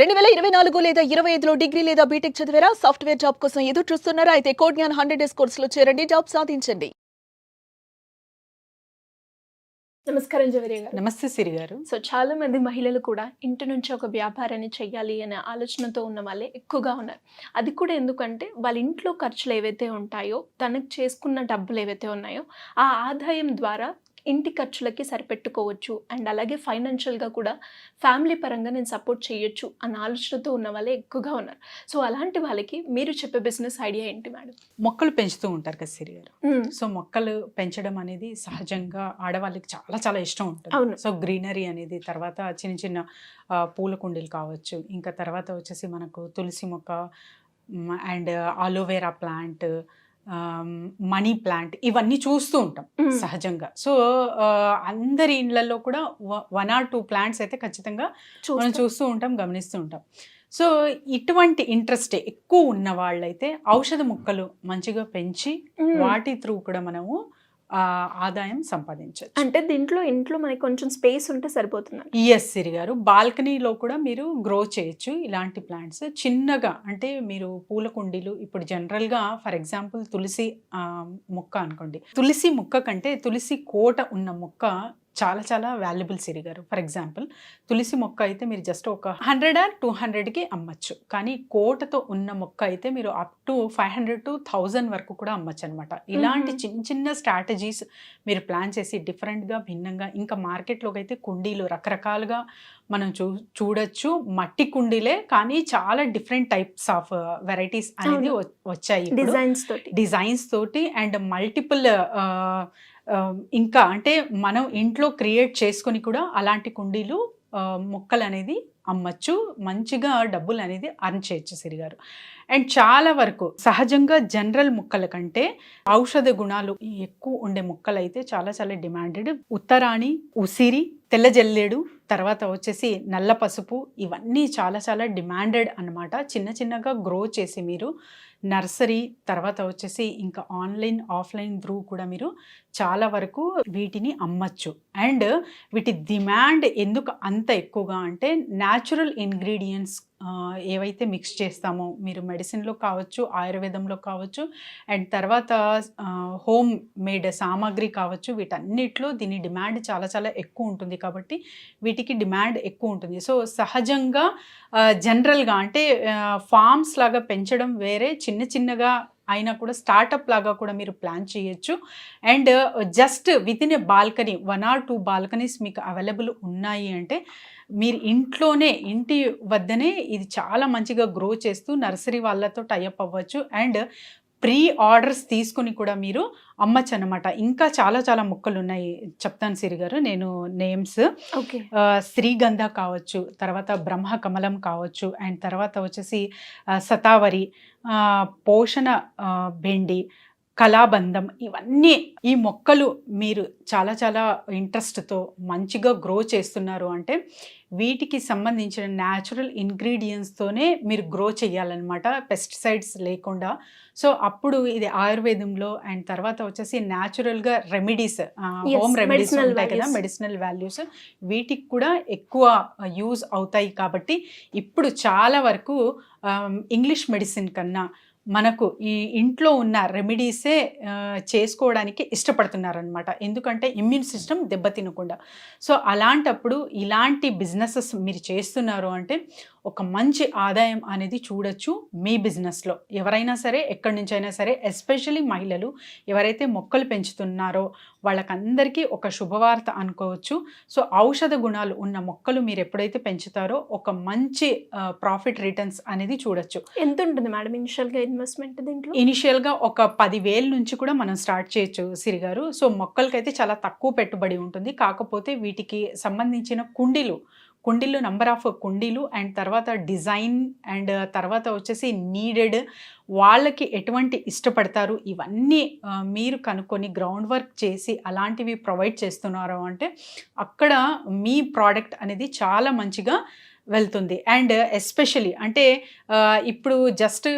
2024 లేదా 25లో డిగ్రీ లేదా బీటెక్ చదివారా? సాఫ్ట్‌వేర్ జాబ్ కోసం ఎదురు చూస్తున్నారా? అయితే కోడ్ జ్ఞాన్ 100 డేస్ కోర్సులో చేరండి. జాబ్ సాధించండి. నమస్కారం జవేరియా గారు. నమస్తే సిరి గారు. చాలా మంది మహిళలు కూడా ఇంటి నుంచి ఒక వ్యాపారాన్ని చేయాలి అనే ఆలోచనతో ఉన్న వాళ్ళే ఎక్కువగా ఉన్నారు. అది కూడా ఎందుకంటే వాళ్ళ ఇంట్లో ఖర్చులు ఏవైతే ఉంటాయో, తనకు చేసుకున్న డబ్బులు ఏవైతే ఉన్నాయో, ఆ ఆదాయం ద్వారా ఇంటి ఖర్చులకి సరిపెట్టుకోవచ్చు. అండ్ అలాగే ఫైనాన్షియల్‌గా కూడా ఫ్యామిలీ పరంగా నేను సపోర్ట్ చేయొచ్చు అన్న ఆలోచనతో ఉన్న వాళ్ళే ఎక్కువగా ఉన్నారు. అలాంటి వాళ్ళకి మీరు చెప్పే బిజినెస్ ఐడియా ఏంటి మేడం? మొక్కలు పెంచుతూ ఉంటారు కదా సిరి గారు. హ్మ్. మొక్కలు పెంచడం అనేది సహజంగా ఆడవాళ్ళకి చాలా చాలా ఇష్టం ఉంటుంది. అవును. గ్రీనరీ అనేది, తర్వాత చిన్న చిన్న పూల కుండీలు కావచ్చు, ఇంకా తర్వాత వచ్చేసి మనకు తులసి మొక్క and aloe vera plant, money plant, ఇవన్నీ చూస్తూ ఉంటాం హ్మ్. సహజంగా. అందరి ఇళ్ళల్లో కూడా 1 or 2 ప్లాంట్స్ అయితే ఖచ్చితంగా మనం చూస్తూ ఉంటాం, గమనిస్తూ ఉంటాం. ఇటువంటి ఇంట్రెస్ట్ ఎక్కువ ఉన్న వాళ్ళైతే ఔషధ మొక్కలు మంచిగా పెంచి వాటి త్రూ కూడా మనము ఆదాయం సంపాదించవచ్చు. అంటే ఇంట్లో మనకి కొంచెం స్పేస్ ఉంటే సరిపోతుంది. ఎస్ సిరి గారు. బాల్కనీలో కూడా మీరు గ్రో చేయొచ్చు ఇలాంటి ప్లాంట్స్. చిన్నగా అంటే మీరు పూల కుండీలు ఇప్పుడు జనరల్‌గా ఫర్ ఎగ్జాంపుల్ తులసి మొక్క అనుకోండి. తులసి మొక్క కంటే తులసి కోట ఉన్న మొక్క చాలా చాలా వాల్యుబుల్ సిరి గారు. ఫర్ ఎగ్జాంపుల్ తులసి మొక్క అయితే మీరు జస్ట్ ఒక 100 or 200కి అమ్మచ్చు. కానీ కోటతో ఉన్న మొక్క అయితే మీరు అప్ టు 500 to 1000 వరకు కూడా అమ్మచ్చు అనమాట. ఇలాంటి చిన్న చిన్న స్ట్రాటజీస్ మీరు ప్లాన్ చేసి డిఫరెంట్‌గా, భిన్నంగా, ఇంకా మార్కెట్‌లోకి అయితే కుండీలు రకరకాలుగా మనం చూడొచ్చు. మట్టి కుండీలే కానీ చాలా డిఫరెంట్ టైప్స్ ఆఫ్ వెరైటీస్ అనేది వచ్చాయి. డిజైన్స్ తోటి అండ్ మల్టిపుల్ ఇంకా అంటే మనం ఇంట్లో క్రియేట్ చేసుకొని కూడా అలాంటి కుండీలు మొక్కలు అనేది అమ్మచ్చు. మంచిగా డబ్బులు అనేది అర్న్ చేయొచ్చు సిరి గారు. అండ్ చాలా వరకు సహజంగా జనరల్ మొక్కల కంటే ఔషధ గుణాలు ఎక్కువ ఉండే మొక్కలు అయితే చాలా చాలా డిమాండెడ్. ఉత్తరాణి, ఉసిరి, తెల్ల జల్లేడు, తర్వాత వచ్చేసి నల్ల పసుపు, ఇవన్నీ చాలా చాలా డిమాండెడ్ అన్నమాట. చిన్న చిన్నగా గ్రో చేసి మీరు నర్సరీ, తర్వాత వచ్చేసి ఇంకా ఆన్లైన్, ఆఫ్లైన్ త్రూ కూడా మీరు చాలా వరకు వీటిని అమ్మచ్చు. అండ్ వీటి డిమాండ్ ఎందుకు అంత ఎక్కువగా అంటే న్యాచురల్ ఇంగ్రీడియంట్స్ ఏవైతే మిక్స్ చేస్తామో, మీరు మెడిసిన్లో కావచ్చు, ఆయుర్వేదంలో కావచ్చు, అండ్ తర్వాత హోమ్ మేడ్ సామాగ్రి కావచ్చు, వీటన్నిటిలో దీని డిమాండ్ చాలా చాలా ఎక్కువ ఉంటుంది కాబట్టి వీటికి డిమాండ్ ఎక్కువ ఉంటుంది. సహజంగా జనరల్గా అంటే ఫార్మ్స్ లాగా పెంచడం వేరే, చిన్న చిన్నగా అయినా కూడా స్టార్టప్ లాగా కూడా మీరు ప్లాన్ చేయొచ్చు. And just with in a balcony 1 or 2 balconies మీకు అవైలబుల్ ఉన్నాయి అంటే మీరు ఇంటి వద్దనే ఇది చాలా మంచిగా గ్రో చేస్తూ నర్సరీ వాళ్ళతో టైఅప్ అవ్వచ్చు. అండ్ ప్రీ ఆర్డర్స్ తీసుకుని కూడా మీరు అమ్మచ్చు అనమాట. ఇంకా చాలా చాలా మొక్కలు ఉన్నాయి, చెప్తాను సిరి గారు నేను నేమ్స్. శ్రీగంధ కావచ్చు, తర్వాత బ్రహ్మ కమలం కావచ్చు, అండ్ తర్వాత వచ్చేసి శతావరి, పోషణ బెండి, కళాబంధం, ఇవన్నీ ఈ మొక్కలు మీరు చాలా చాలా ఇంట్రెస్ట్తో మంచిగా గ్రో చేస్తున్నారు అంటే వీటికి సంబంధించిన న్యాచురల్ ఇంగ్రీడియంట్స్తోనే మీరు గ్రో చేయాలన్నమాట, పెస్టిసైడ్స్ లేకుండా. అప్పుడు ఇది ఆయుర్వేదంలో అండ్ తర్వాత వచ్చేసి న్యాచురల్గా రెమెడీస్, హోమ్ రెమెడీస్ ఉంటాయి కదా, మెడిసినల్ వాల్యూస్, వీటికి కూడా ఎక్కువ యూజ్ అవుతాయి. కాబట్టి ఇప్పుడు చాలా వరకు ఇంగ్లీష్ మెడిసిన్ కన్నా మనకు ఈ ఇంట్లో ఉన్న రెమెడీసే చేసుకోవడానికి ఇష్టపడుతున్నారనమాట. ఎందుకంటే ఇమ్యూన్ సిస్టమ్ దెబ్బతినకుండా. అలాంటప్పుడు ఇలాంటి బిజినెసెస్ మీరు చేస్తున్నారు అంటే ఒక మంచి ఆదాయం అనేది చూడొచ్చు మీ బిజినెస్లో. ఎవరైనా సరే, ఎక్కడి నుంచైనా సరే, ఎస్పెషలీ మహిళలు ఎవరైతే మొక్కలు పెంచుతున్నారో వాళ్ళకందరికీ ఒక శుభవార్త అనుకోవచ్చు. ఔషధ గుణాలు ఉన్న మొక్కలు మీరు ఎప్పుడైతే పెంచుతారో ఒక మంచి ప్రాఫిట్ రిటర్న్స్ అనేది చూడొచ్చు. ఎంత ఉంటుంది మేడం ఇనిషియల్గా ఇన్వెస్ట్మెంట్ దీంట్లో? ఇనిషియల్గా ఒక 10,000 నుంచి కూడా మనం స్టార్ట్ చేయొచ్చు సిరి గారు. మొక్కలకైతే చాలా తక్కువ పెట్టుబడి ఉంటుంది. కాకపోతే వీటికి సంబంధించిన కుండీలు నంబర్ ఆఫ్ కుండీలు అండ్ తర్వాత డిజైన్ అండ్ తర్వాత వచ్చేసి నీడెడ్, వాళ్ళకి ఎటువంటి ఇష్టపడతారు, ఇవన్నీ మీరు కనుక్కొని గ్రౌండ్ వర్క్ చేసి అలాంటివి ప్రొవైడ్ చేస్తున్నారు అంటే అక్కడ మీ ప్రోడక్ట్ అనేది చాలా మంచిగా వెళ్తుంది. అండ్ ఎస్పెషలీ అంటే ఇప్పుడు జస్ట్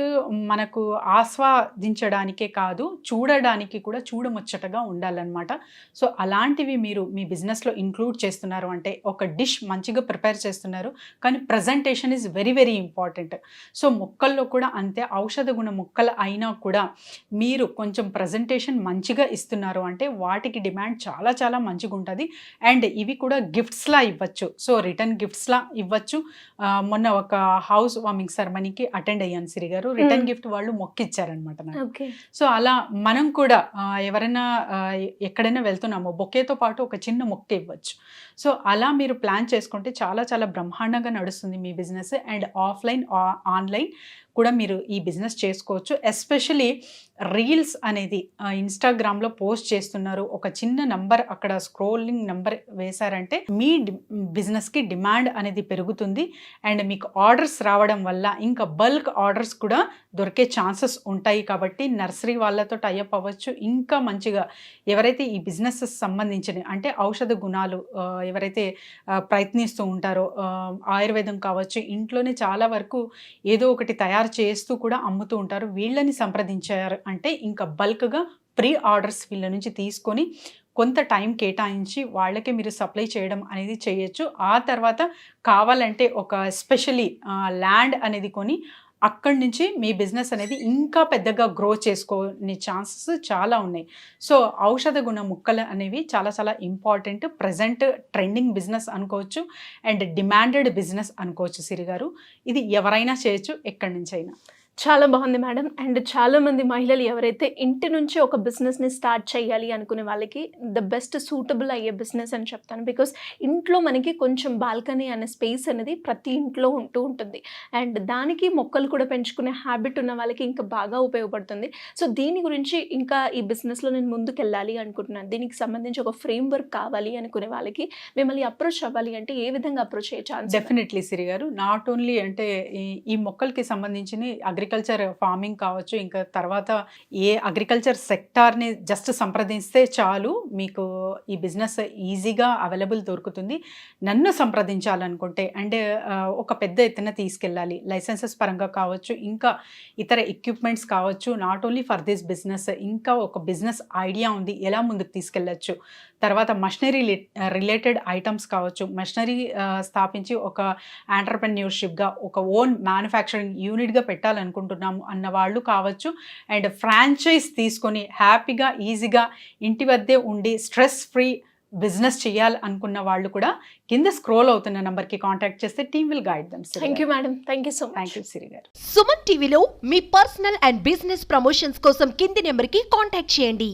మనకు ఆస్వాదించడానికే కాదు, చూడడానికి కూడా చూడముచ్చటగా ఉండాలన్నమాట. సో అలాంటివి మీరు మీ బిజినెస్లో ఇంక్లూడ్ చేస్తున్నారు అంటే ఒక డిష్ మంచిగా ప్రిపేర్ చేస్తున్నారు, కానీ presentation is very very important. So మొక్కల్లో కూడా అంతే, ఔషధ గుణ మొక్కలు అయినా కూడా మీరు కొంచెం ప్రజెంటేషన్ మంచిగా ఇస్తున్నారు అంటే వాటికి డిమాండ్ చాలా చాలా మంచిగా ఉంటుంది. అండ్ ఇవి కూడా గిఫ్ట్స్లా ఇవ్వచ్చు, సో రిటర్న్ గిఫ్ట్స్లా ఇవ్వచ్చు. మొన్న ఒక హౌస్ వార్మింగ్ సెరమనీకి అటెండ్ అయ్యాను సిరి గారు, రిటర్న్ గిఫ్ట్ వాళ్ళు మొక్కిచ్చారనమాట నాకు. ఓకే. సో అలా మనం కూడా ఎవరైనా ఎక్కడైనా వెళ్తున్నామో బొకేతో పాటు ఒక చిన్న మొక్క ఇవ్వచ్చు. సో అలా మీరు ప్లాన్ చేసుకుంటే చాలా చాలా బ్రహ్మాండంగా నడుస్తుంది మీ బిజినెస్. అండ్ ఆఫ్లైన్ ఆన్లైన్ కూడా మీరు ఈ బిజినెస్ చేసుకోవచ్చు. ఎస్పెషలీ రీల్స్ అనేది ఇన్స్టాగ్రామ్లో పోస్ట్ చేస్తున్నారు, ఒక చిన్న నంబర్ అక్కడ స్క్రోలింగ్ నంబర్ వేశారంటే మీ బిజినెస్కి డిమాండ్ అనేది పెరుగుతుంది. అండ్ మీకు ఆర్డర్స్ రావడం వల్ల ఇంకా బల్క్ ఆర్డర్స్ కూడా దొరికే ఛాన్సెస్ ఉంటాయి. కాబట్టి నర్సరీ వాళ్ళతో టైఅప్ అవ్వచ్చు. ఇంకా మంచిగా ఎవరైతే ఈ బిజినెస్ సంబంధించిన అంటే ఔషధ గుణాలు ఎవరైతే ప్రయత్నిస్తూ ఉంటారో, ఆయుర్వేదం కావచ్చు, ఇంట్లోనే చాలా వరకు ఏదో ఒకటి తయారు చేస్తూ కూడా అమ్ముతూ ఉంటారు, వీళ్ళని సంప్రదించారు అంటే ఇంకా బల్క్గా ప్రీ ఆర్డర్స్ వీళ్ళ నుంచి తీసుకొని కొంత టైం కేటాయించి వాళ్ళకే మీరు సప్లై చేయడం అనేది చేయొచ్చు. ఆ తర్వాత కావాలంటే ఒక ఎస్పెషలీ ల్యాండ్ అనేది కొని అక్కడి నుంచి మీ బిజినెస్ అనేది ఇంకా పెద్దగా గ్రో చేసుకునే ఛాన్సెస్ చాలా ఉన్నాయి. సో ఔషధ గుణ మొక్కలు అనేవి చాలా చాలా ఇంపార్టెంట్. ప్రజెంట్ ట్రెండింగ్ బిజినెస్ అనుకోవచ్చు అండ్ డిమాండెడ్ బిజినెస్ అనుకోవచ్చు సిరి గారు. ఇది ఎవరైనా చేయొచ్చు, ఎక్కడి నుంచి అయినా. చాలా బాగుంది మేడం. అండ్ చాలామంది మహిళలు ఎవరైతే ఇంటి నుంచి ఒక బిజినెస్ని స్టార్ట్ చేయాలి అనుకునే వాళ్ళకి ద బెస్ట్ సూటబుల్ అయ్యే బిజినెస్ అని చెప్తాను. బికాస్ ఇంట్లో మనకి కొంచెం బాల్కనీ అనే స్పేస్ అనేది ప్రతి ఇంట్లో ఉంటూ ఉంటుంది. అండ్ దానికి మొక్కలు కూడా పెంచుకునే హ్యాబిట్ ఉన్న వాళ్ళకి ఇంకా బాగా ఉపయోగపడుతుంది. సో దీని గురించి ఇంకా ఈ బిజినెస్లో నేను ముందుకు వెళ్ళాలి అనుకుంటున్నాను, దీనికి సంబంధించి ఒక ఫ్రేమ్ వర్క్ కావాలి అనుకునే వాళ్ళకి మిమ్మల్ని అప్రోచ్ అవ్వాలి అంటే ఏ విధంగా అప్రోచ్ అయ్యే ఛాన్స్? డెఫినెట్లీ సిరి గారు, నాట్ ఓన్లీ అంటే ఈ మొక్కలకి సంబంధించిన అగ్రికల్చర్ ఫార్మింగ్ కావచ్చు, ఇంకా తర్వాత ఏ అగ్రికల్చర్ సెక్టార్ని జస్ట్ సంప్రదిస్తే చాలు మీకు ఈ బిజినెస్ ఈజీగా అవైలబుల్ దొరుకుతుంది. నన్ను సంప్రదించాలనుకుంటే అంటే ఒక పెద్ద ఎత్తున తీసుకెళ్ళాలి, లైసెన్సెస్ పరంగా కావచ్చు, ఇంకా ఇతర ఎక్విప్మెంట్స్ కావచ్చు, not only for this business, ఇంకా ఒక బిజినెస్ ఐడియా ఉంది ఎలా ముందుకు తీసుకెళ్ళచ్చు, తర్వాత మషనరీ రిలేటెడ్ ఐటమ్స్ కావచ్చు, మషనరీ స్థాపించి ఒక ఆంటర్ప్రెన్యూర్షిప్గా ఒక ఓన్ మ్యానుఫ్యాక్చరింగ్ యూనిట్గా పెట్టాలనుకుంటున్నాము అన్న వాళ్ళు కావచ్చు, అండ్ ఫ్రాంచైజ్ తీసుకొని హ్యాపీగా ఈజీగా ఇంటి వద్దే ఉండి స్ట్రెస్ ఫ్రీ బిజినెస్ చేయాలి అనుకున్న వాళ్ళు కూడా కింద స్క్రోల్ అవుతున్న నంబర్కి కాంటాక్ట్ చేస్తే team will guide them. Thank you madam, thank you so much. Thank you Siri గారు. సుమన్ టీవీలో మీ పర్సనల్ అండ్ బిజినెస్ ప్రమోషన్స్ కోసం కింది నెంబర్కి కాంటాక్ట్ చేయండి.